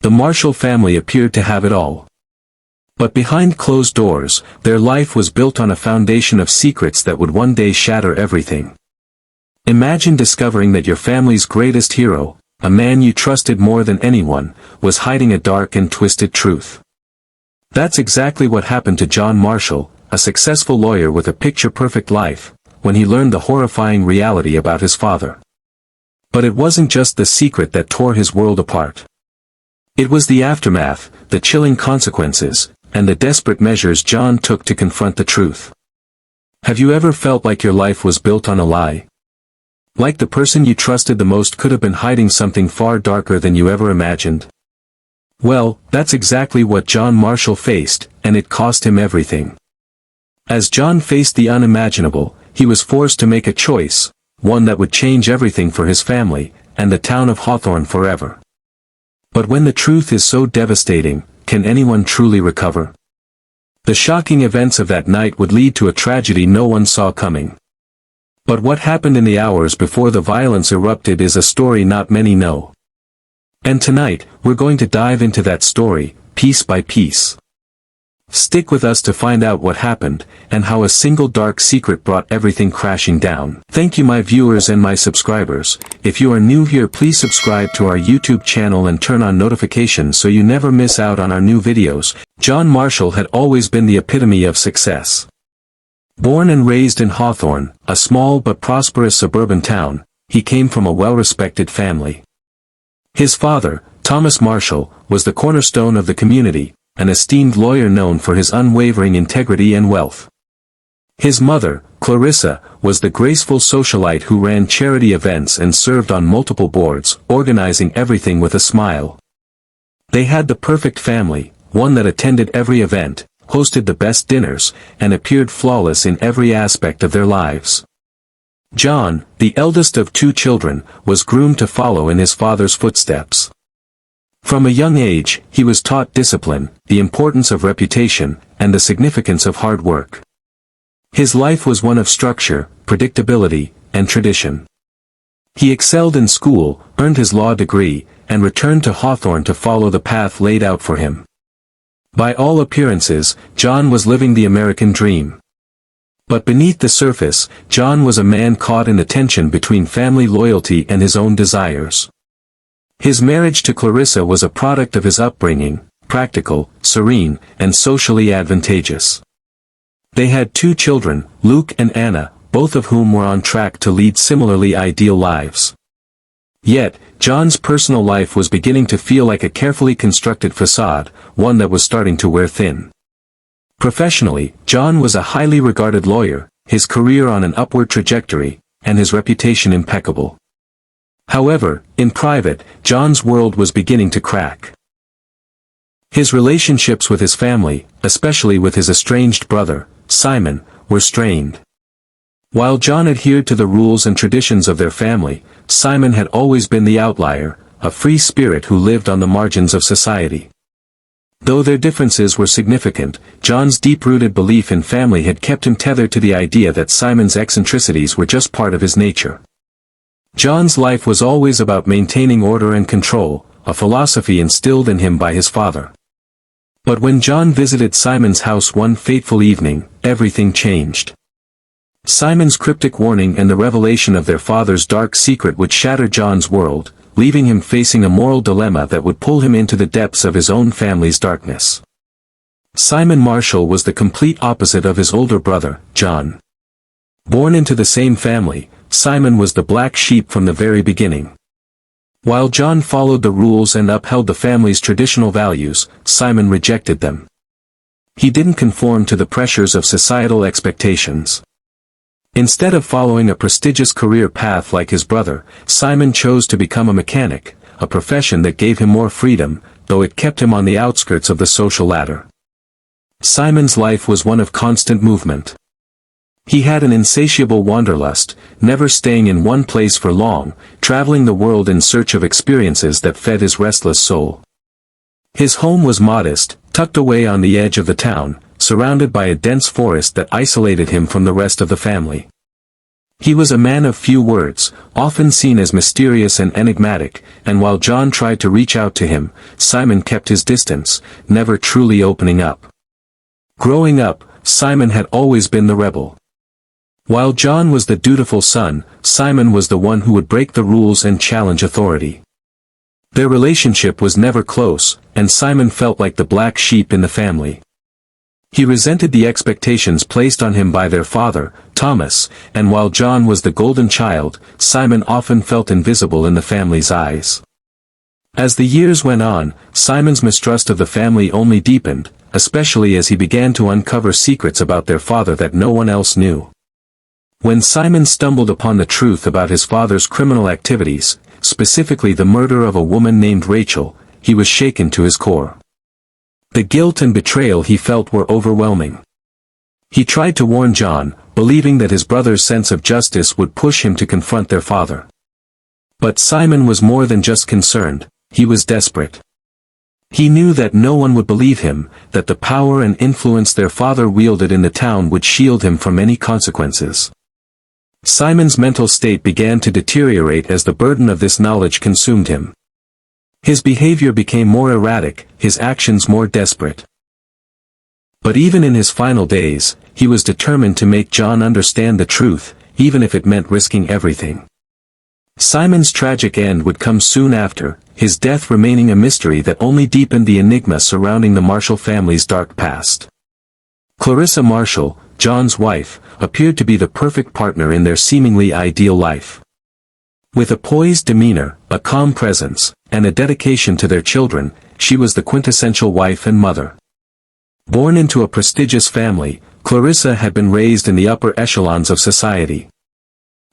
The Marshall family appeared to have it all. But behind closed doors, their life was built on a foundation of secrets that would one day shatter everything. Imagine discovering that your family's greatest hero, a man you trusted more than anyone, was hiding a dark and twisted truth. That's exactly what happened to John Marshall, a successful lawyer with a picture-perfect life, when he learned the horrifying reality about his father. But it wasn't just the secret that tore his world apart. It was the aftermath, the chilling consequences, and the desperate measures John took to confront the truth. Have you ever felt like your life was built on a lie? Like the person you trusted the most could have been hiding something far darker than you ever imagined? Well, that's exactly what John Marshall faced, and it cost him everything. As John faced the unimaginable, he was forced to make a choice, one that would change everything for his family, and the town of Hawthorne forever. But when the truth is so devastating, can anyone truly recover? The shocking events of that night would lead to a tragedy no one saw coming. But what happened in the hours before the violence erupted is a story not many know. And tonight, we're going to dive into that story, piece by piece. Stick with us to find out what happened, and how a single dark secret brought everything crashing down. Thank you my viewers and my subscribers. If you are new here, please subscribe to our YouTube channel and turn on notifications so you never miss out on our new videos. John Marshall had always been the epitome of success. Born and raised in Hawthorne, a small but prosperous suburban town, he came from a well-respected family. His father, Thomas Marshall, was the cornerstone of the community, an esteemed lawyer known for his unwavering integrity and wealth. His mother, Clarissa, was the graceful socialite who ran charity events and served on multiple boards, organizing everything with a smile. They had the perfect family, one that attended every event, hosted the best dinners, and appeared flawless in every aspect of their lives. John, the eldest of two children, was groomed to follow in his father's footsteps. From a young age, he was taught discipline, the importance of reputation, and the significance of hard work. His life was one of structure, predictability, and tradition. He excelled in school, earned his law degree, and returned to Hawthorne to follow the path laid out for him. By all appearances, John was living the American dream. But beneath the surface, John was a man caught in the tension between family loyalty and his own desires. His marriage to Clarissa was a product of his upbringing, practical, serene, and socially advantageous. They had two children, Luke and Anna, both of whom were on track to lead similarly ideal lives. Yet, John's personal life was beginning to feel like a carefully constructed facade, one that was starting to wear thin. Professionally, John was a highly regarded lawyer, his career on an upward trajectory, and his reputation impeccable. However, in private, John's world was beginning to crack. His relationships with his family, especially with his estranged brother, Simon, were strained. While John adhered to the rules and traditions of their family, Simon had always been the outlier, a free spirit who lived on the margins of society. Though their differences were significant, John's deep-rooted belief in family had kept him tethered to the idea that Simon's eccentricities were just part of his nature. John's life was always about maintaining order and control, a philosophy instilled in him by his father. But when John visited Simon's house one fateful evening, everything changed. Simon's cryptic warning and the revelation of their father's dark secret would shatter John's world, leaving him facing a moral dilemma that would pull him into the depths of his own family's darkness. Simon Marshall was the complete opposite of his older brother, John. Born into the same family, Simon was the black sheep from the very beginning. While John followed the rules and upheld the family's traditional values, Simon rejected them. He didn't conform to the pressures of societal expectations. Instead of following a prestigious career path like his brother, Simon chose to become a mechanic, a profession that gave him more freedom, though it kept him on the outskirts of the social ladder. Simon's life was one of constant movement. He had an insatiable wanderlust, never staying in one place for long, traveling the world in search of experiences that fed his restless soul. His home was modest, tucked away on the edge of the town, surrounded by a dense forest that isolated him from the rest of the family. He was a man of few words, often seen as mysterious and enigmatic, and while John tried to reach out to him, Simon kept his distance, never truly opening up. Growing up, Simon had always been the rebel. While John was the dutiful son, Simon was the one who would break the rules and challenge authority. Their relationship was never close, and Simon felt like the black sheep in the family. He resented the expectations placed on him by their father, Thomas, and while John was the golden child, Simon often felt invisible in the family's eyes. As the years went on, Simon's mistrust of the family only deepened, especially as he began to uncover secrets about their father that no one else knew. When Simon stumbled upon the truth about his father's criminal activities, specifically the murder of a woman named Rachel, he was shaken to his core. The guilt and betrayal he felt were overwhelming. He tried to warn John, believing that his brother's sense of justice would push him to confront their father. But Simon was more than just concerned, he was desperate. He knew that no one would believe him, that the power and influence their father wielded in the town would shield him from any consequences. Simon's mental state began to deteriorate as the burden of this knowledge consumed him. His behavior became more erratic, his actions more desperate. But even in his final days, he was determined to make John understand the truth, even if it meant risking everything. Simon's tragic end would come soon after, his death remaining a mystery that only deepened the enigma surrounding the Marshall family's dark past. Clarissa Marshall, John's wife, appeared to be the perfect partner in their seemingly ideal life. With a poised demeanor, a calm presence, and a dedication to their children, she was the quintessential wife and mother. Born into a prestigious family, Clarissa had been raised in the upper echelons of society.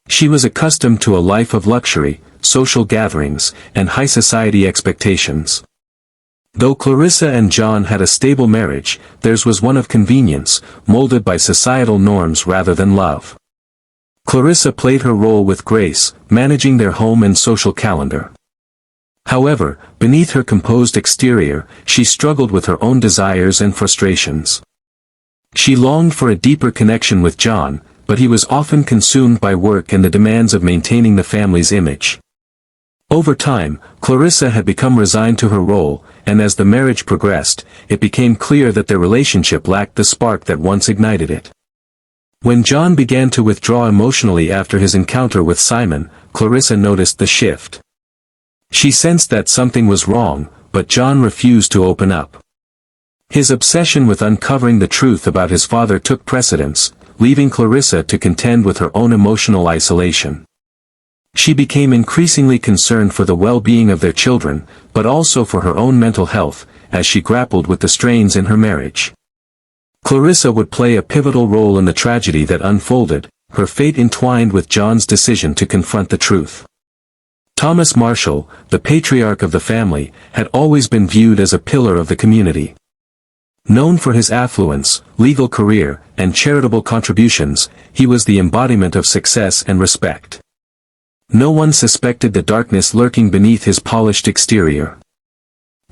She was accustomed to a life of luxury, social gatherings, and high society expectations. Though Clarissa and John had a stable marriage, theirs was one of convenience, molded by societal norms rather than love. Clarissa played her role with grace, managing their home and social calendar. However, beneath her composed exterior, she struggled with her own desires and frustrations. She longed for a deeper connection with John, but he was often consumed by work and the demands of maintaining the family's image. Over time, Clarissa had become resigned to her role, and as the marriage progressed, it became clear that their relationship lacked the spark that once ignited it. When John began to withdraw emotionally after his encounter with Simon, Clarissa noticed the shift. She sensed that something was wrong, but John refused to open up. His obsession with uncovering the truth about his father took precedence, leaving Clarissa to contend with her own emotional isolation. She became increasingly concerned for the well-being of their children, but also for her own mental health, as she grappled with the strains in her marriage. Clarissa would play a pivotal role in the tragedy that unfolded, her fate entwined with John's decision to confront the truth. Thomas Marshall, the patriarch of the family, had always been viewed as a pillar of the community. Known for his affluence, legal career, and charitable contributions, he was the embodiment of success and respect. No one suspected the darkness lurking beneath his polished exterior.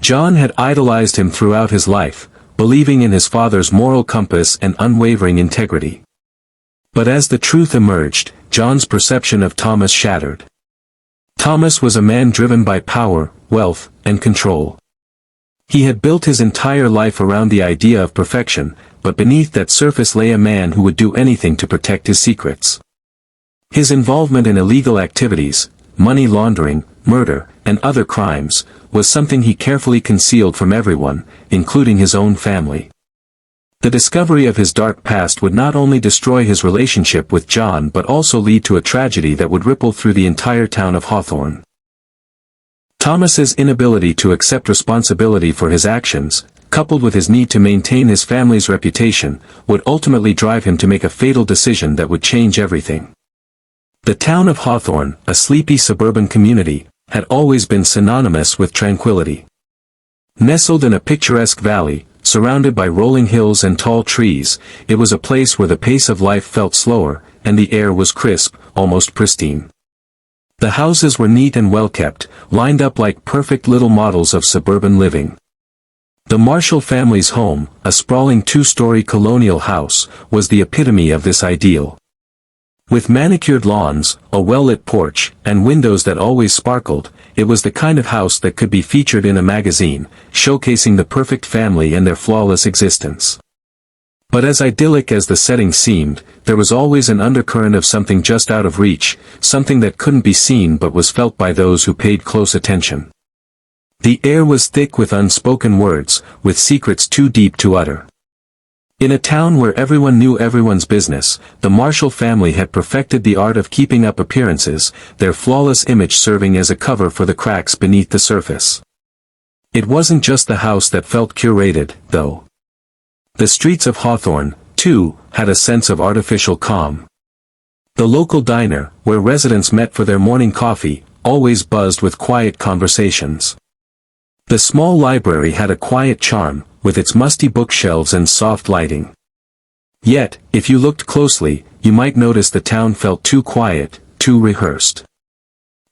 John had idolized him throughout his life, believing in his father's moral compass and unwavering integrity. But as the truth emerged, John's perception of Thomas shattered. Thomas was a man driven by power, wealth, and control. He had built his entire life around the idea of perfection, but beneath that surface lay a man who would do anything to protect his secrets. His involvement in illegal activities, money laundering, murder, and other crimes, was something he carefully concealed from everyone, including his own family. The discovery of his dark past would not only destroy his relationship with John but also lead to a tragedy that would ripple through the entire town of Hawthorne. Thomas's inability to accept responsibility for his actions, coupled with his need to maintain his family's reputation, would ultimately drive him to make a fatal decision that would change everything. The town of Hawthorne, a sleepy suburban community, had always been synonymous with tranquility. Nestled in a picturesque valley, surrounded by rolling hills and tall trees, it was a place where the pace of life felt slower, and the air was crisp, almost pristine. The houses were neat and well-kept, lined up like perfect little models of suburban living. The Marshall family's home, a sprawling two-story colonial house, was the epitome of this ideal. With manicured lawns, a well-lit porch, and windows that always sparkled, it was the kind of house that could be featured in a magazine, showcasing the perfect family and their flawless existence. But as idyllic as the setting seemed, there was always an undercurrent of something just out of reach, something that couldn't be seen but was felt by those who paid close attention. The air was thick with unspoken words, with secrets too deep to utter. In a town where everyone knew everyone's business, the Marshall family had perfected the art of keeping up appearances, their flawless image serving as a cover for the cracks beneath the surface. It wasn't just the house that felt curated, though. The streets of Hawthorne, too, had a sense of artificial calm. The local diner, where residents met for their morning coffee, always buzzed with quiet conversations. The small library had a quiet charm, with its musty bookshelves and soft lighting. Yet, if you looked closely, you might notice the town felt too quiet, too rehearsed.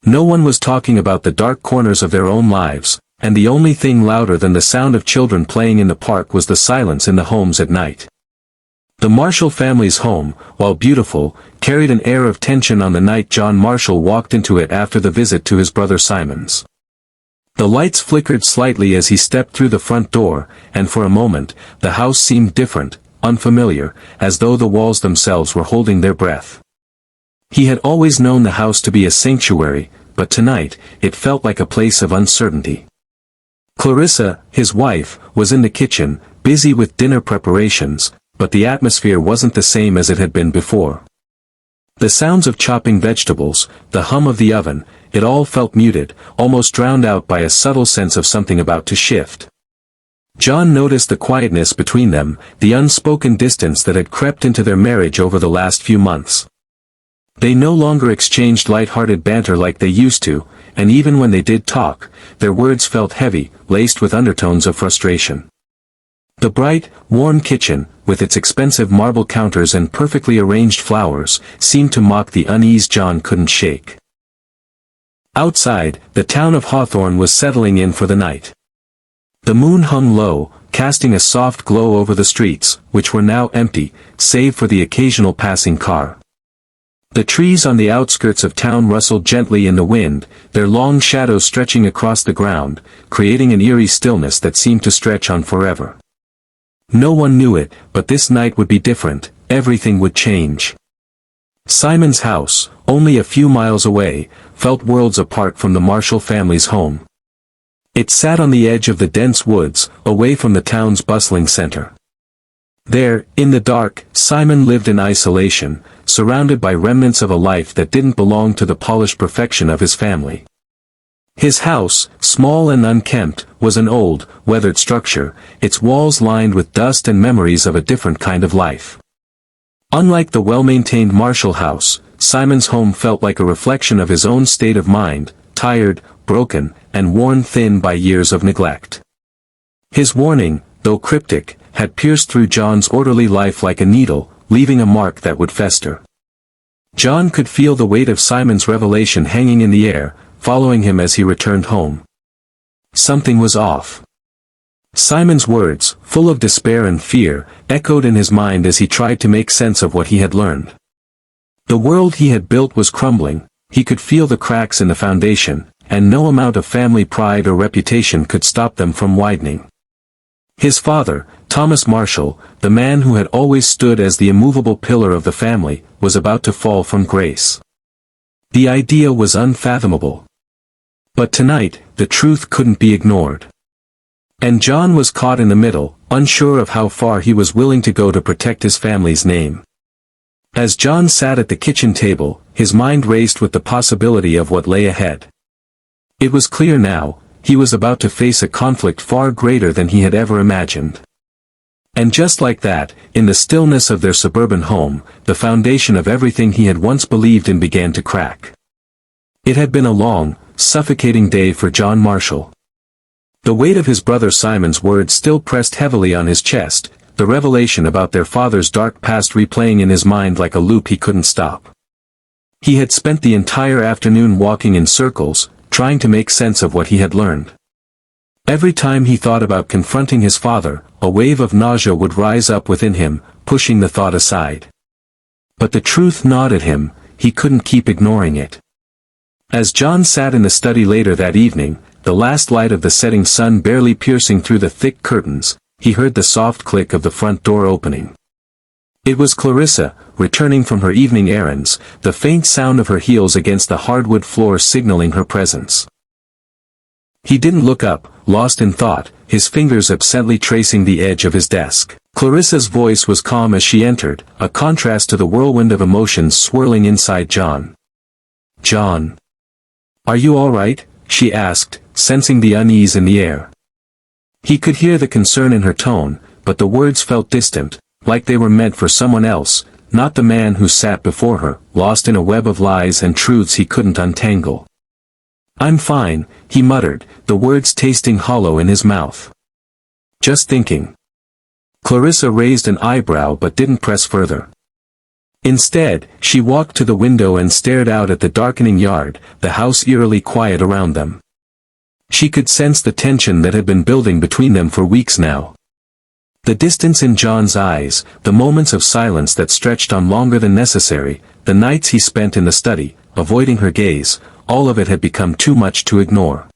No one was talking about the dark corners of their own lives, and the only thing louder than the sound of children playing in the park was the silence in the homes at night. The Marshall family's home, while beautiful, carried an air of tension on the night John Marshall walked into it after the visit to his brother Simon's. The lights flickered slightly as he stepped through the front door, and for a moment, the house seemed different, unfamiliar, as though the walls themselves were holding their breath. He had always known the house to be a sanctuary, but tonight, it felt like a place of uncertainty. Clarissa, his wife, was in the kitchen, busy with dinner preparations, but the atmosphere wasn't the same as it had been before. The sounds of chopping vegetables, the hum of the oven, it all felt muted, almost drowned out by a subtle sense of something about to shift. John noticed the quietness between them, the unspoken distance that had crept into their marriage over the last few months. They no longer exchanged light-hearted banter like they used to, and even when they did talk, their words felt heavy, laced with undertones of frustration. The bright, warm kitchen, with its expensive marble counters and perfectly arranged flowers, seemed to mock the unease John couldn't shake. Outside, the town of Hawthorne was settling in for the night. The moon hung low, casting a soft glow over the streets, which were now empty, save for the occasional passing car. The trees on the outskirts of town rustled gently in the wind, their long shadows stretching across the ground, creating an eerie stillness that seemed to stretch on forever. No one knew it, but this night would be different, everything would change. Simon's house, only a few miles away, felt worlds apart from the Marshall family's home. It sat on the edge of the dense woods, away from the town's bustling center. There, in the dark, Simon lived in isolation, surrounded by remnants of a life that didn't belong to the polished perfection of his family. His house, small and unkempt, was an old, weathered structure, its walls lined with dust and memories of a different kind of life. Unlike the well-maintained Marshall house, Simon's home felt like a reflection of his own state of mind, tired, broken, and worn thin by years of neglect. His warning, though cryptic, had pierced through John's orderly life like a needle, leaving a mark that would fester. John could feel the weight of Simon's revelation hanging in the air, following him as he returned home. Something was off. Simon's words, full of despair and fear, echoed in his mind as he tried to make sense of what he had learned. The world he had built was crumbling, he could feel the cracks in the foundation, and no amount of family pride or reputation could stop them from widening. His father, Thomas Marshall, the man who had always stood as the immovable pillar of the family, was about to fall from grace. The idea was unfathomable. But tonight, the truth couldn't be ignored. And John was caught in the middle, unsure of how far he was willing to go to protect his family's name. As John sat at the kitchen table, his mind raced with the possibility of what lay ahead. It was clear now, he was about to face a conflict far greater than he had ever imagined. And just like that, in the stillness of their suburban home, the foundation of everything he had once believed in began to crack. It had been a long, suffocating day for John Marshall. The weight of his brother Simon's words still pressed heavily on his chest, the revelation about their father's dark past replaying in his mind like a loop he couldn't stop. He had spent the entire afternoon walking in circles, trying to make sense of what he had learned. Every time he thought about confronting his father, a wave of nausea would rise up within him, pushing the thought aside. But the truth gnawed at him, he couldn't keep ignoring it. As John sat in the study later that evening, the last light of the setting sun barely piercing through the thick curtains, he heard the soft click of the front door opening. It was Clarissa, returning from her evening errands, the faint sound of her heels against the hardwood floor signaling her presence. He didn't look up, lost in thought, his fingers absently tracing the edge of his desk. Clarissa's voice was calm as she entered, a contrast to the whirlwind of emotions swirling inside John. "John. Are you all right?" she asked, sensing the unease in the air. He could hear the concern in her tone, but the words felt distant, like they were meant for someone else, not the man who sat before her, lost in a web of lies and truths he couldn't untangle. "I'm fine," he muttered, the words tasting hollow in his mouth. "Just thinking." Clarissa raised an eyebrow but didn't press further. Instead, she walked to the window and stared out at the darkening yard, the house eerily quiet around them. She could sense the tension that had been building between them for weeks now. The distance in John's eyes, the moments of silence that stretched on longer than necessary, the nights he spent in the study, avoiding her gaze, all of it had become too much to ignore.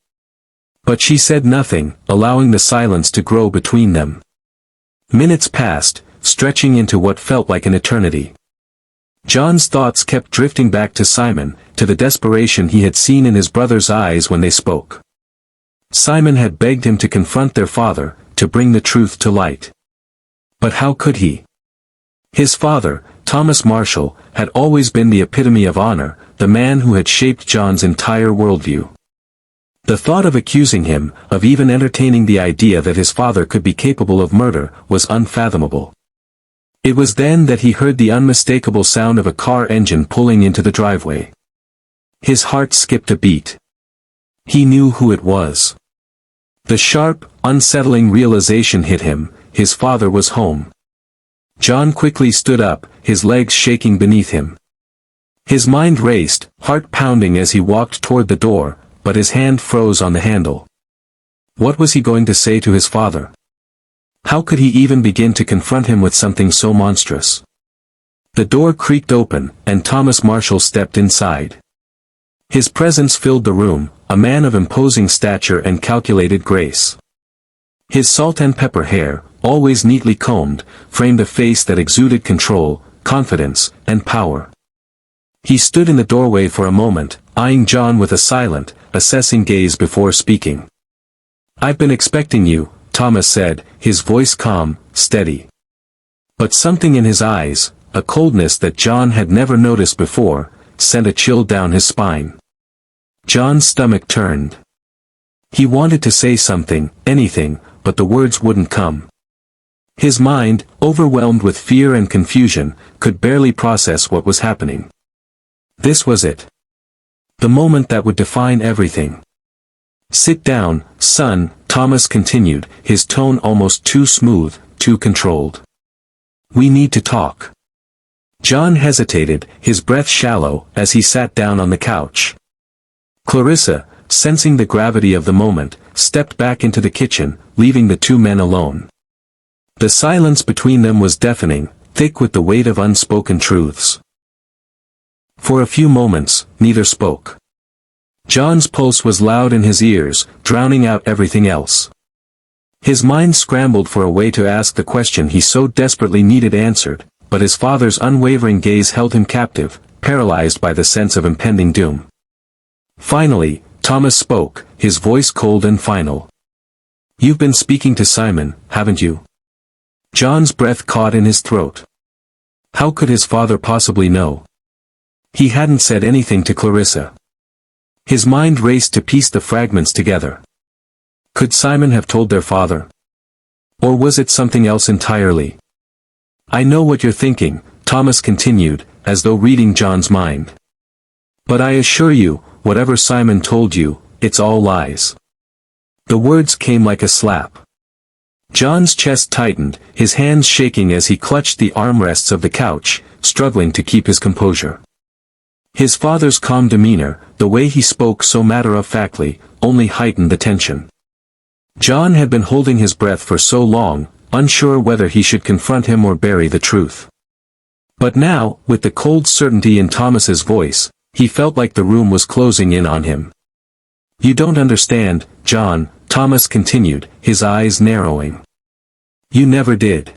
But she said nothing, allowing the silence to grow between them. Minutes passed, stretching into what felt like an eternity. John's thoughts kept drifting back to Simon, to the desperation he had seen in his brother's eyes when they spoke. Simon had begged him to confront their father, to bring the truth to light. But how could he? His father, Thomas Marshall, had always been the epitome of honor, the man who had shaped John's entire worldview. The thought of accusing him, of even entertaining the idea that his father could be capable of murder, was unfathomable. It was then that he heard the unmistakable sound of a car engine pulling into the driveway. His heart skipped a beat. He knew who it was. The sharp, unsettling realization hit him, his father was home. John quickly stood up, his legs shaking beneath him. His mind raced, heart pounding as he walked toward the door, but his hand froze on the handle. What was he going to say to his father? How could he even begin to confront him with something so monstrous? The door creaked open, and Thomas Marshall stepped inside. His presence filled the room, a man of imposing stature and calculated grace. His salt and pepper hair, always neatly combed, framed a face that exuded control, confidence, and power. He stood in the doorway for a moment, eyeing John with a silent, assessing gaze before speaking. "I've been expecting you," Thomas said, his voice calm, steady. But something in his eyes, a coldness that John had never noticed before, sent a chill down his spine. John's stomach turned. He wanted to say something, anything, but the words wouldn't come. His mind, overwhelmed with fear and confusion, could barely process what was happening. This was it. The moment that would define everything. "Sit down, son," Thomas continued, his tone almost too smooth, too controlled. "We need to talk." John hesitated, his breath shallow, as he sat down on the couch. Clarissa, sensing the gravity of the moment, stepped back into the kitchen, leaving the two men alone. The silence between them was deafening, thick with the weight of unspoken truths. For a few moments, neither spoke. John's pulse was loud in his ears, drowning out everything else. His mind scrambled for a way to ask the question he so desperately needed answered, but his father's unwavering gaze held him captive, paralyzed by the sense of impending doom. Finally, Thomas spoke, his voice cold and final. "You've been speaking to Simon, haven't you?" John's breath caught in his throat. How could his father possibly know? He hadn't said anything to Clarissa. His mind raced to piece the fragments together. Could Simon have told their father? Or was it something else entirely? "I know what you're thinking," Thomas continued, as though reading John's mind. "But I assure you, whatever Simon told you, it's all lies." The words came like a slap. John's chest tightened, his hands shaking as he clutched the armrests of the couch, struggling to keep his composure. His father's calm demeanor, the way he spoke so matter-of-factly, only heightened the tension. John had been holding his breath for so long, unsure whether he should confront him or bury the truth. But now, with the cold certainty in Thomas's voice, he felt like the room was closing in on him. "You don't understand, John," Thomas continued, his eyes narrowing. "You never did.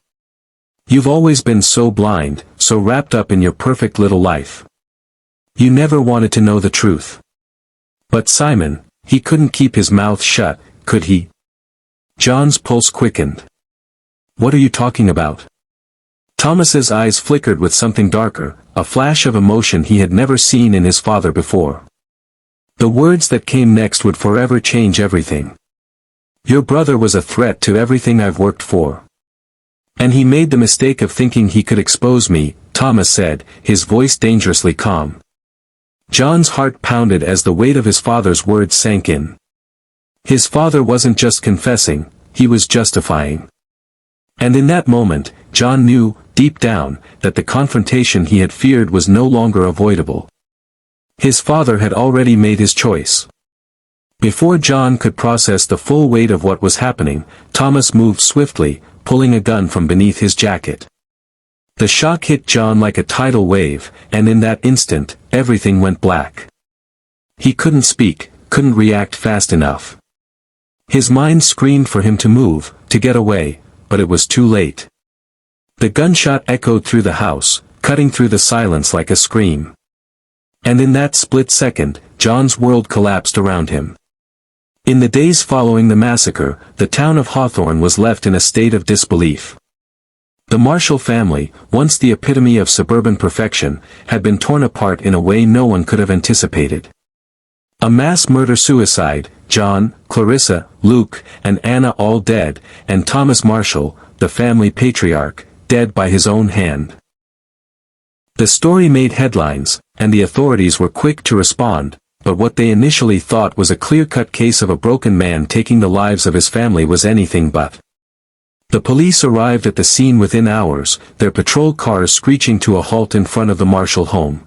You've always been so blind, so wrapped up in your perfect little life. You never wanted to know the truth." But Simon, he couldn't keep his mouth shut, could he? John's pulse quickened. "What are you talking about?" Thomas's eyes flickered with something darker, a flash of emotion he had never seen in his father before. The words that came next would forever change everything. "Your brother was a threat to everything I've worked for. And he made the mistake of thinking he could expose me," Thomas said, his voice dangerously calm. John's heart pounded as the weight of his father's words sank in. His father wasn't just confessing, he was justifying. And in that moment, John knew, deep down, that the confrontation he had feared was no longer avoidable. His father had already made his choice. Before John could process the full weight of what was happening, Thomas moved swiftly, pulling a gun from beneath his jacket. The shock hit John like a tidal wave, and in that instant, everything went black. He couldn't speak, couldn't react fast enough. His mind screamed for him to move, to get away, but it was too late. The gunshot echoed through the house, cutting through the silence like a scream. And in that split second, John's world collapsed around him. In the days following the massacre, the town of Hawthorne was left in a state of disbelief. The Marshall family, once the epitome of suburban perfection, had been torn apart in a way no one could have anticipated. A mass murder-suicide, John, Clarissa, Luke, and Anna all dead, and Thomas Marshall, the family patriarch, dead by his own hand. The story made headlines, and the authorities were quick to respond, but what they initially thought was a clear-cut case of a broken man taking the lives of his family was anything but. The police arrived at the scene within hours, their patrol cars screeching to a halt in front of the Marshall home.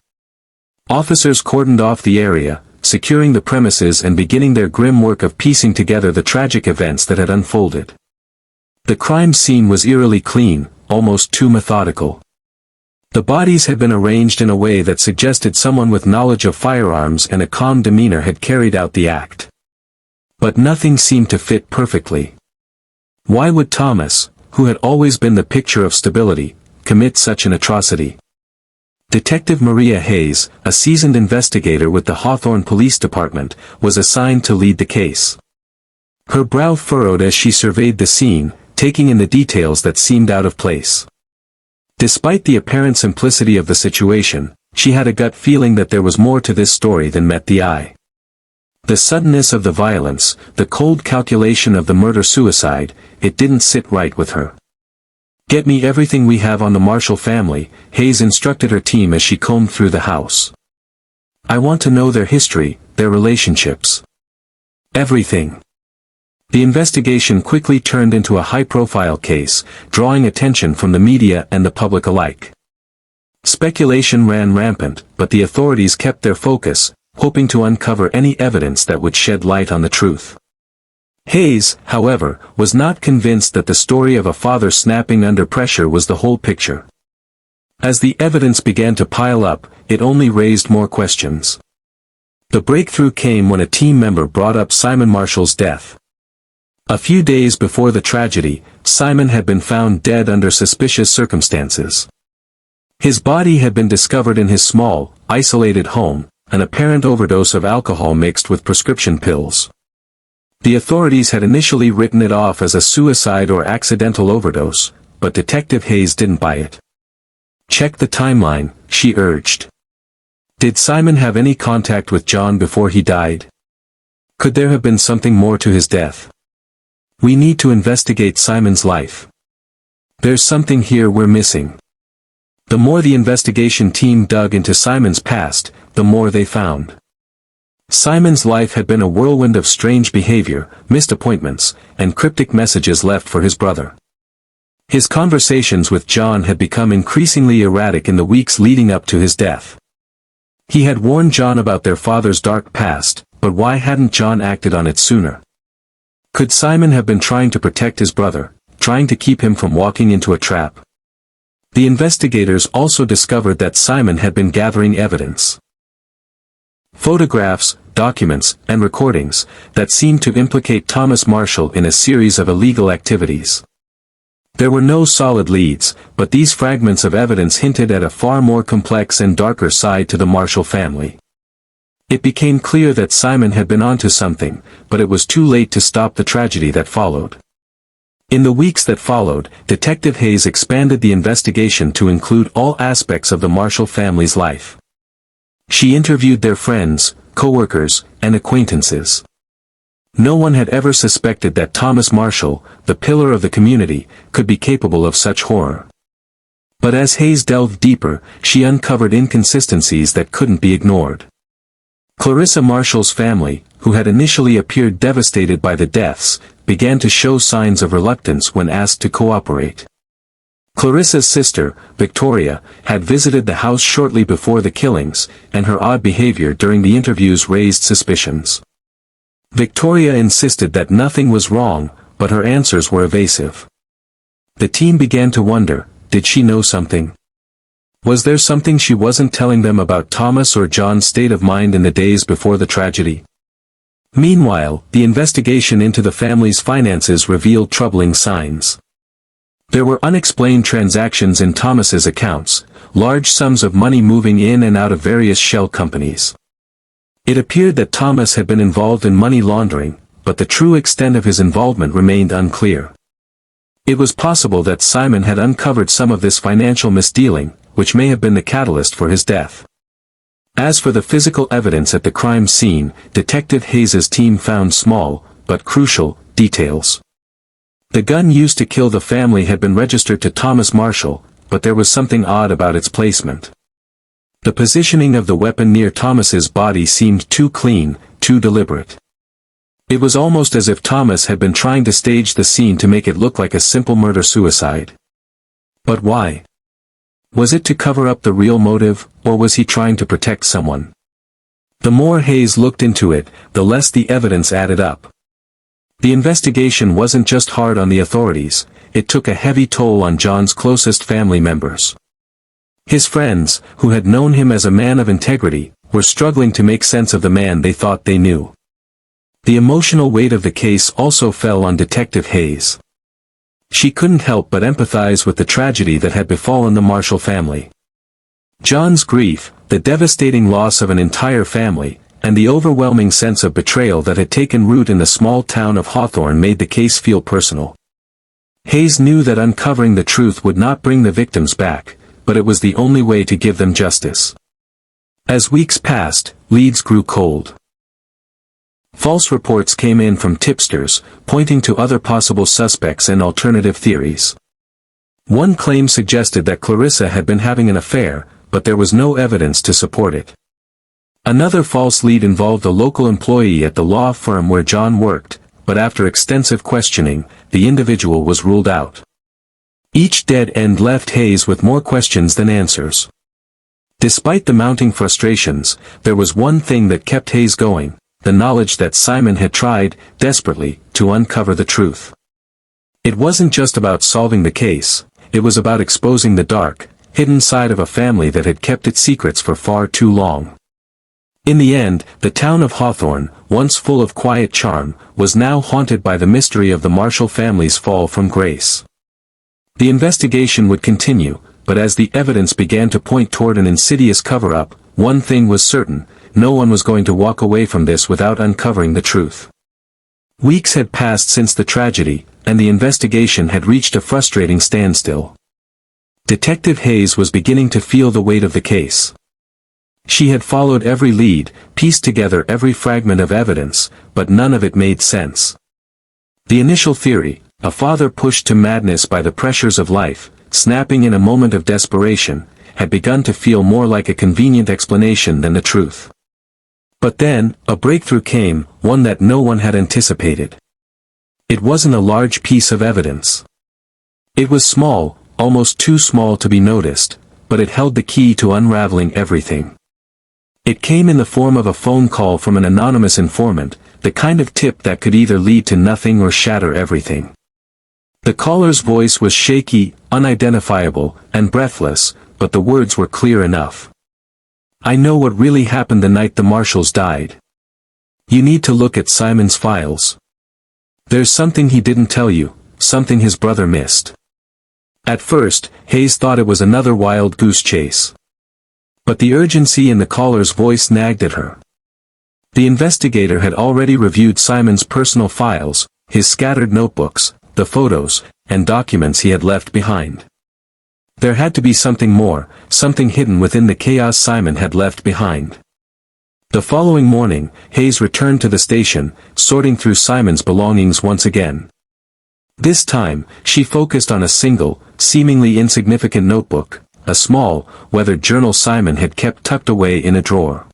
Officers cordoned off the area, securing the premises and beginning their grim work of piecing together the tragic events that had unfolded. The crime scene was eerily clean, almost too methodical. The bodies had been arranged in a way that suggested someone with knowledge of firearms and a calm demeanor had carried out the act. But nothing seemed to fit perfectly. Why would Thomas, who had always been the picture of stability, commit such an atrocity? Detective Maria Hayes, a seasoned investigator with the Hawthorne Police Department, was assigned to lead the case. Her brow furrowed as she surveyed the scene, taking in the details that seemed out of place. Despite the apparent simplicity of the situation, she had a gut feeling that there was more to this story than met the eye. The suddenness of the violence, the cold calculation of the murder-suicide, it didn't sit right with her. "Get me everything we have on the Marshall family," Hayes instructed her team as she combed through the house. "I want to know their history, their relationships. Everything." The investigation quickly turned into a high-profile case, drawing attention from the media and the public alike. Speculation ran rampant, but the authorities kept their focus, hoping to uncover any evidence that would shed light on the truth. Hayes, however, was not convinced that the story of a father snapping under pressure was the whole picture. As the evidence began to pile up, it only raised more questions. The breakthrough came when a team member brought up Simon Marshall's death. A few days before the tragedy, Simon had been found dead under suspicious circumstances. His body had been discovered in his small, isolated home, an apparent overdose of alcohol mixed with prescription pills. The authorities had initially written it off as a suicide or accidental overdose, but Detective Hayes didn't buy it. "Check the timeline," she urged. Did Simon have any contact with John before he died? Could there have been something more to his death? "We need to investigate Simon's life. There's something here we're missing." The more the investigation team dug into Simon's past, the more they found. Simon's life had been a whirlwind of strange behavior, missed appointments, and cryptic messages left for his brother. His conversations with John had become increasingly erratic in the weeks leading up to his death. He had warned John about their father's dark past, but why hadn't John acted on it sooner? Could Simon have been trying to protect his brother, trying to keep him from walking into a trap? The investigators also discovered that Simon had been gathering evidence. Photographs, documents, and recordings that seemed to implicate Thomas Marshall in a series of illegal activities. There were no solid leads, but these fragments of evidence hinted at a far more complex and darker side to the Marshall family. It became clear that Simon had been onto something, but it was too late to stop the tragedy that followed. In the weeks that followed, Detective Hayes expanded the investigation to include all aspects of the Marshall family's life. She interviewed their friends, co-workers, and acquaintances. No one had ever suspected that Thomas Marshall, the pillar of the community, could be capable of such horror. But as Hayes delved deeper, she uncovered inconsistencies that couldn't be ignored. Clarissa Marshall's family, who had initially appeared devastated by the deaths, began to show signs of reluctance when asked to cooperate. Clarissa's sister, Victoria, had visited the house shortly before the killings, and her odd behavior during the interviews raised suspicions. Victoria insisted that nothing was wrong, but her answers were evasive. The team began to wonder, did she know something? Was there something she wasn't telling them about Thomas or John's state of mind in the days before the tragedy? Meanwhile, the investigation into the family's finances revealed troubling signs. There were unexplained transactions in Thomas's accounts, large sums of money moving in and out of various shell companies. It appeared that Thomas had been involved in money laundering, but the true extent of his involvement remained unclear. It was possible that Simon had uncovered some of this financial misdealing, which may have been the catalyst for his death. As for the physical evidence at the crime scene, Detective Hayes' team found small, but crucial, details. The gun used to kill the family had been registered to Thomas Marshall, but there was something odd about its placement. The positioning of the weapon near Thomas's body seemed too clean, too deliberate. It was almost as if Thomas had been trying to stage the scene to make it look like a simple murder-suicide. But why? Was it to cover up the real motive, or was he trying to protect someone? The more Hayes looked into it, the less the evidence added up. The investigation wasn't just hard on the authorities, it took a heavy toll on John's closest family members. His friends, who had known him as a man of integrity, were struggling to make sense of the man they thought they knew. The emotional weight of the case also fell on Detective Hayes. She couldn't help but empathize with the tragedy that had befallen the Marshall family. John's grief, the devastating loss of an entire family, and the overwhelming sense of betrayal that had taken root in the small town of Hawthorne made the case feel personal. Hayes knew that uncovering the truth would not bring the victims back, but it was the only way to give them justice. As weeks passed, leads grew cold. False reports came in from tipsters, pointing to other possible suspects and alternative theories. One claim suggested that Clarissa had been having an affair, but there was no evidence to support it. Another false lead involved a local employee at the law firm where John worked, but after extensive questioning, the individual was ruled out. Each dead end left Hayes with more questions than answers. Despite the mounting frustrations, there was one thing that kept Hayes going, the knowledge that Simon had tried, desperately, to uncover the truth. It wasn't just about solving the case, it was about exposing the dark, hidden side of a family that had kept its secrets for far too long. In the end, the town of Hawthorne, once full of quiet charm, was now haunted by the mystery of the Marshall family's fall from grace. The investigation would continue, but as the evidence began to point toward an insidious cover-up, one thing was certain, no one was going to walk away from this without uncovering the truth. Weeks had passed since the tragedy, and the investigation had reached a frustrating standstill. Detective Hayes was beginning to feel the weight of the case. She had followed every lead, pieced together every fragment of evidence, but none of it made sense. The initial theory, a father pushed to madness by the pressures of life, snapping in a moment of desperation, had begun to feel more like a convenient explanation than the truth. But then, a breakthrough came, one that no one had anticipated. It wasn't a large piece of evidence. It was small, almost too small to be noticed, but it held the key to unraveling everything. It came in the form of a phone call from an anonymous informant, the kind of tip that could either lead to nothing or shatter everything. The caller's voice was shaky, unidentifiable, and breathless, but the words were clear enough. I know what really happened the night the marshals died. You need to look at Simon's files. There's something he didn't tell you, something his brother missed. At first, Hayes thought it was another wild goose chase. But the urgency in the caller's voice nagged at her. The investigator had already reviewed Simon's personal files, his scattered notebooks, the photos, and documents he had left behind. There had to be something more, something hidden within the chaos Simon had left behind. The following morning, Hayes returned to the station, sorting through Simon's belongings once again. This time, she focused on a single, seemingly insignificant notebook, a small, weathered journal Simon had kept tucked away in a drawer.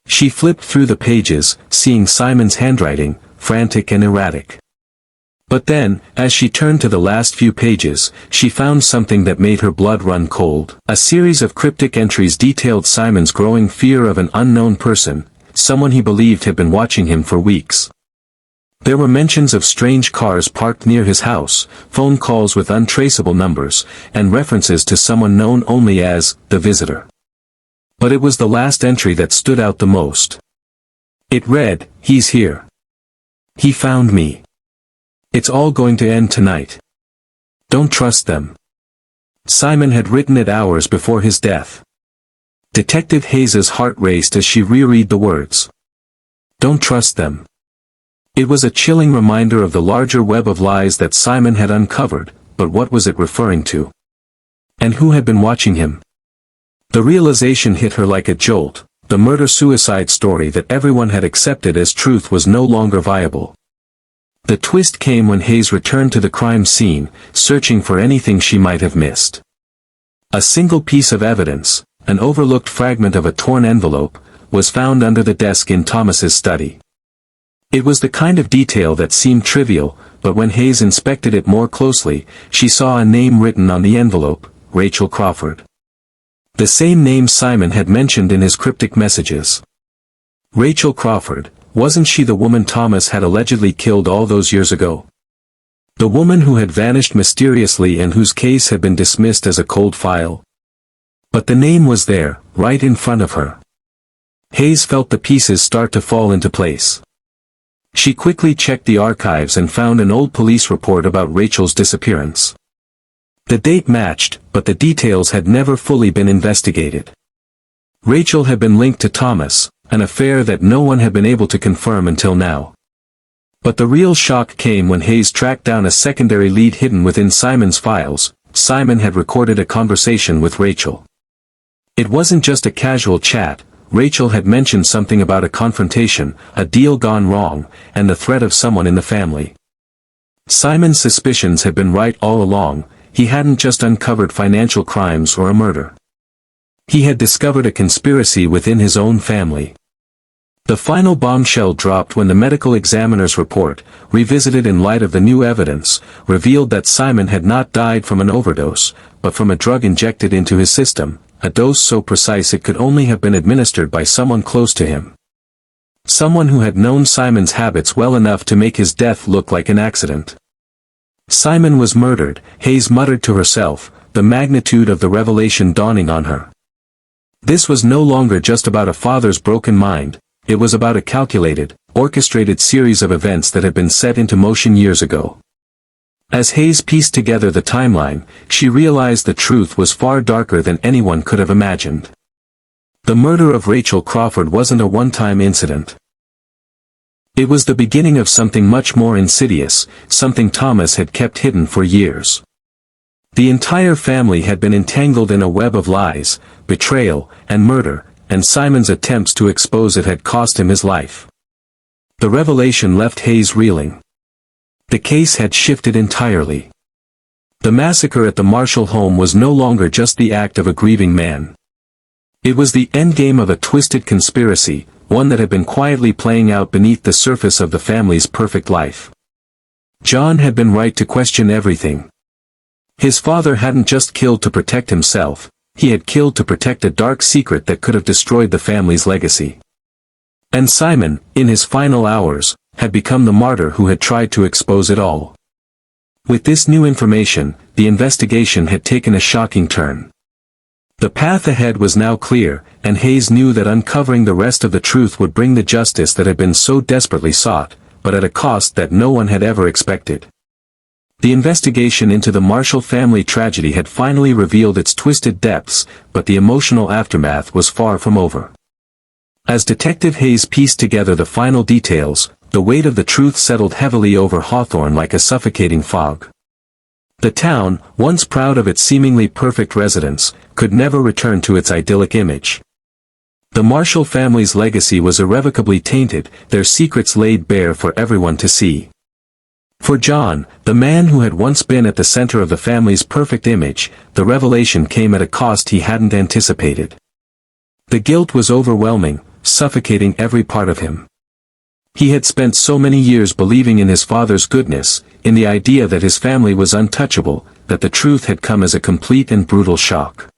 She flipped through the pages, seeing Simon's handwriting, frantic and erratic. But then, as she turned to the last few pages, she found something that made her blood run cold. A series of cryptic entries detailed Simon's growing fear of an unknown person, someone he believed had been watching him for weeks. There were mentions of strange cars parked near his house, phone calls with untraceable numbers, and references to someone known only as the visitor. But it was the last entry that stood out the most. It read, "He's here. He found me. It's all going to end tonight. Don't trust them." Simon had written it hours before his death. Detective Hayes's heart raced as she reread the words. Don't trust them. It was a chilling reminder of the larger web of lies that Simon had uncovered, but what was it referring to? And who had been watching him? The realization hit her like a jolt. The murder-suicide story that everyone had accepted as truth was no longer viable. The twist came when Hayes returned to the crime scene, searching for anything she might have missed. A single piece of evidence, an overlooked fragment of a torn envelope, was found under the desk in Thomas's study. It was the kind of detail that seemed trivial, but when Hayes inspected it more closely, she saw a name written on the envelope, Rachel Crawford. The same name Simon had mentioned in his cryptic messages. Rachel Crawford, wasn't she the woman Thomas had allegedly killed all those years ago? The woman who had vanished mysteriously and whose case had been dismissed as a cold file? But the name was there, right in front of her. Hayes felt the pieces start to fall into place. She quickly checked the archives and found an old police report about Rachel's disappearance. The date matched, but the details had never fully been investigated. Rachel had been linked to Thomas, an affair that no one had been able to confirm until now. But the real shock came when Hayes tracked down a secondary lead hidden within Simon's files. Simon had recorded a conversation with Rachel. It wasn't just a casual chat. Rachel had mentioned something about a confrontation, a deal gone wrong, and the threat of someone in the family. Simon's suspicions had been right all along. He hadn't just uncovered financial crimes or a murder. He had discovered a conspiracy within his own family. The final bombshell dropped when the medical examiner's report, revisited in light of the new evidence, revealed that Simon had not died from an overdose, but from a drug injected into his system, a dose so precise it could only have been administered by someone close to him. Someone who had known Simon's habits well enough to make his death look like an accident. Simon was murdered, Hayes muttered to herself, the magnitude of the revelation dawning on her. This was no longer just about a father's broken mind, it was about a calculated, orchestrated series of events that had been set into motion years ago. As Hayes pieced together the timeline, she realized the truth was far darker than anyone could have imagined. The murder of Rachel Crawford wasn't a one-time incident. It was the beginning of something much more insidious, something Thomas had kept hidden for years. The entire family had been entangled in a web of lies, betrayal, and murder, and Simon's attempts to expose it had cost him his life. The revelation left Hayes reeling. The case had shifted entirely. The massacre at the Marshall home was no longer just the act of a grieving man. It was the endgame of a twisted conspiracy, one that had been quietly playing out beneath the surface of the family's perfect life. John had been right to question everything. His father hadn't just killed to protect himself, he had killed to protect a dark secret that could have destroyed the family's legacy. And Simon, in his final hours, had become the martyr who had tried to expose it all. With this new information, the investigation had taken a shocking turn. The path ahead was now clear, and Hayes knew that uncovering the rest of the truth would bring the justice that had been so desperately sought, but at a cost that no one had ever expected. The investigation into the Marshall family tragedy had finally revealed its twisted depths, but the emotional aftermath was far from over. As Detective Hayes pieced together the final details, the weight of the truth settled heavily over Hawthorne like a suffocating fog. The town, once proud of its seemingly perfect residents, could never return to its idyllic image. The Marshall family's legacy was irrevocably tainted, their secrets laid bare for everyone to see. For John, the man who had once been at the center of the family's perfect image, the revelation came at a cost he hadn't anticipated. The guilt was overwhelming, suffocating every part of him. He had spent so many years believing in his father's goodness, in the idea that his family was untouchable, that the truth had come as a complete and brutal shock.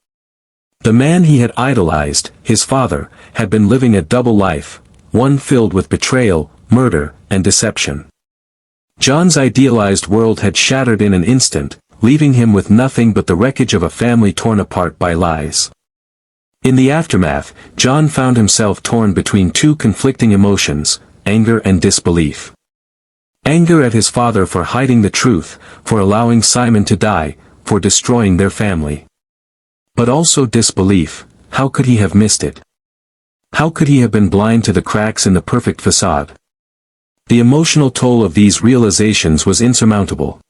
The man he had idolized, his father, had been living a double life, one filled with betrayal, murder, and deception. John's idealized world had shattered in an instant, leaving him with nothing but the wreckage of a family torn apart by lies. In the aftermath, John found himself torn between two conflicting emotions, anger and disbelief. Anger at his father for hiding the truth, for allowing Simon to die, for destroying their family. But also disbelief, how could he have missed it? How could he have been blind to the cracks in the perfect facade? The emotional toll of these realizations was insurmountable.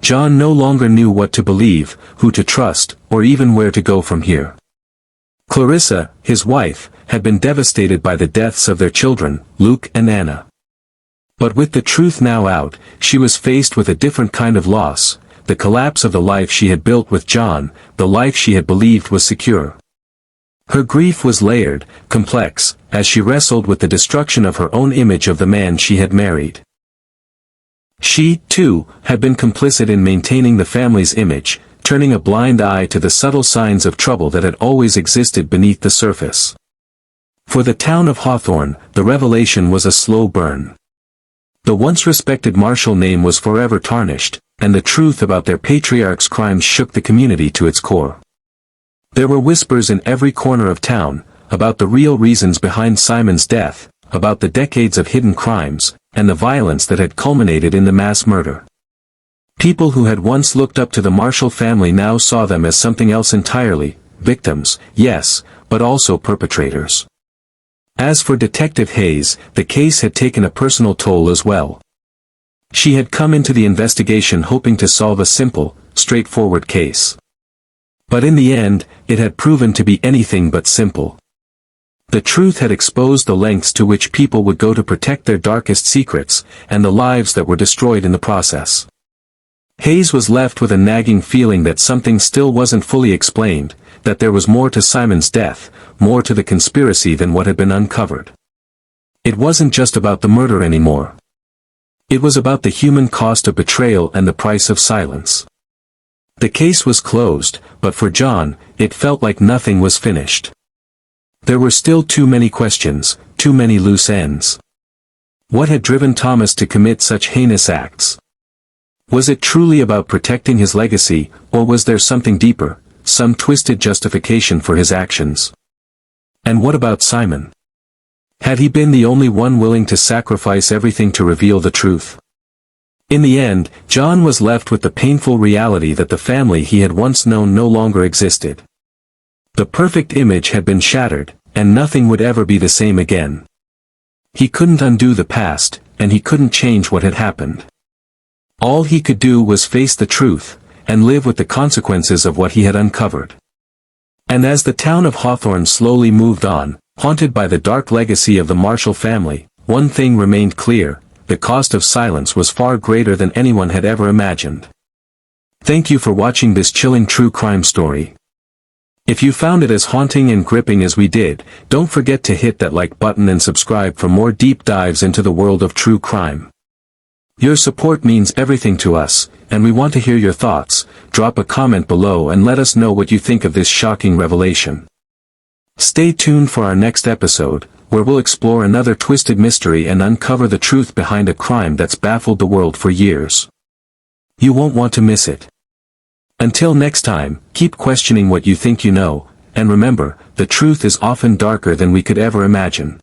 John no longer knew what to believe, who to trust, or even where to go from here. Clarissa, his wife, had been devastated by the deaths of their children, Luke and Anna. But with the truth now out, she was faced with a different kind of loss, the collapse of the life she had built with John, the life she had believed was secure. Her grief was layered, complex, as she wrestled with the destruction of her own image of the man she had married. She, too, had been complicit in maintaining the family's image, turning a blind eye to the subtle signs of trouble that had always existed beneath the surface. For the town of Hawthorne, the revelation was a slow burn. The once respected Marshall name was forever tarnished, and the truth about their patriarch's crimes shook the community to its core. There were whispers in every corner of town, about the real reasons behind Simon's death, about the decades of hidden crimes, and the violence that had culminated in the mass murder. People who had once looked up to the Marshall family now saw them as something else entirely, victims, yes, but also perpetrators. As for Detective Hayes, the case had taken a personal toll as well. She had come into the investigation hoping to solve a simple, straightforward case. But in the end, it had proven to be anything but simple. The truth had exposed the lengths to which people would go to protect their darkest secrets, and the lives that were destroyed in the process. Hayes was left with a nagging feeling that something still wasn't fully explained, that there was more to Simon's death, more to the conspiracy than what had been uncovered. It wasn't just about the murder anymore. It was about the human cost of betrayal and the price of silence. The case was closed, but for John, it felt like nothing was finished. There were still too many questions, too many loose ends. What had driven Thomas to commit such heinous acts? Was it truly about protecting his legacy, or was there something deeper, some twisted justification for his actions? And what about Simon? Had he been the only one willing to sacrifice everything to reveal the truth? In the end, John was left with the painful reality that the family he had once known no longer existed. The perfect image had been shattered, and nothing would ever be the same again. He couldn't undo the past, and he couldn't change what had happened. All he could do was face the truth, and live with the consequences of what he had uncovered. And as the town of Hawthorne slowly moved on, haunted by the dark legacy of the Marshall family, one thing remained clear: the cost of silence was far greater than anyone had ever imagined. Thank you for watching this chilling true crime story. If you found it as haunting and gripping as we did, don't forget to hit that like button and subscribe for more deep dives into the world of true crime. Your support means everything to us, and we want to hear your thoughts. Drop a comment below and let us know what you think of this shocking revelation. Stay tuned for our next episode, where we'll explore another twisted mystery and uncover the truth behind a crime that's baffled the world for years. You won't want to miss it. Until next time, keep questioning what you think you know, and remember, the truth is often darker than we could ever imagine.